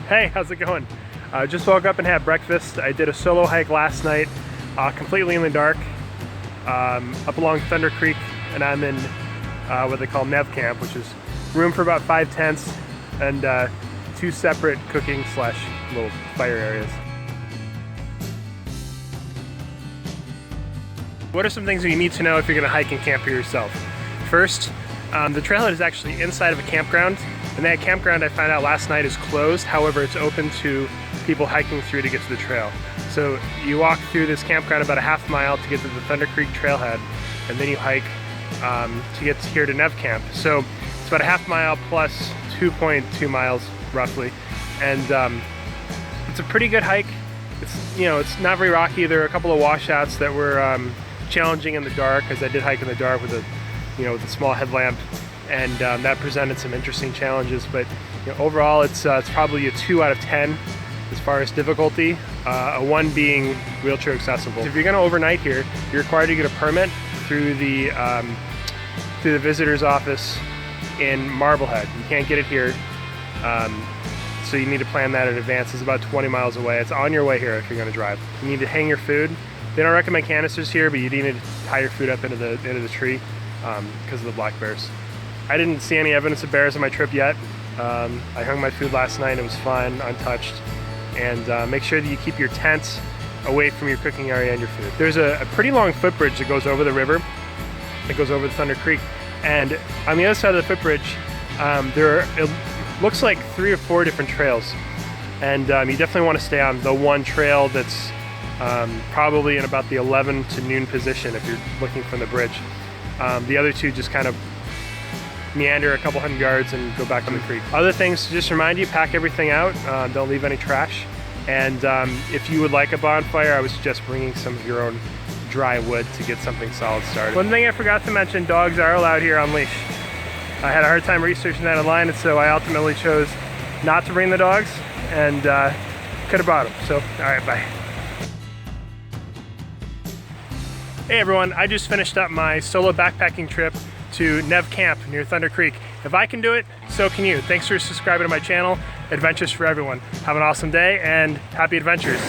Hey, how's it going? Just woke up and had breakfast. I did a solo hike last night, completely in the dark, up along Thunder Creek, and I'm in what they call Neve Camp, which is room for about 5 tents and 2 separate cooking / little fire areas. What are some things that you need to know if you're gonna hike and camp for yourself? First, the trailhead is actually inside of a campground, and that campground I found out last night is closed. However, it's open to people hiking through to get to the trail. So you walk through this campground about a half mile to get to the Thunder Creek trailhead, and then you hike to get here to Neve Camp. So it's about a half mile plus 2.2 miles roughly, and it's a pretty good hike. It's not very rocky. There are a couple of washouts that were challenging in the dark, as I did hike in the dark with a small headlamp, and that presented some interesting challenges. But overall, it's probably a 2 out of 10 as far as difficulty. A 1 being wheelchair accessible. If you're going to overnight here, you're required to get a permit through the visitor's office in Marblehead. You can't get it here, so you need to plan that in advance. It's about 20 miles away. It's on your way here if you're going to drive. You need to hang your food. They don't recommend canisters here, but you need to tie your food up into the tree because of the black bears. I didn't see any evidence of bears on my trip yet. I hung my food last night. It was fine, untouched. And make sure that you keep your tents away from your cooking area and your food. There's a pretty long footbridge that goes over the river, that goes over the Thunder Creek. And on the other side of the footbridge, it looks like 3 or 4 different trails. And you definitely want to stay on the one trail that's probably in about the 11 to noon position if you're looking from the bridge. The other 2 just kind of meander a couple hundred yards and go back on the creek. Other things to just remind you, pack everything out, don't leave any trash. And if you would like a bonfire, I would suggest bringing some of your own dry wood to get something solid started. One thing I forgot to mention, dogs are allowed here on leash. I had a hard time researching that online, and so I ultimately chose not to bring the dogs, and could have brought them. So, all right, bye. Hey everyone, I just finished up my solo backpacking trip to Neve Camp near Thunder Creek. If I can do it, so can you. Thanks for subscribing to my channel. Adventures for everyone. Have an awesome day and happy adventures.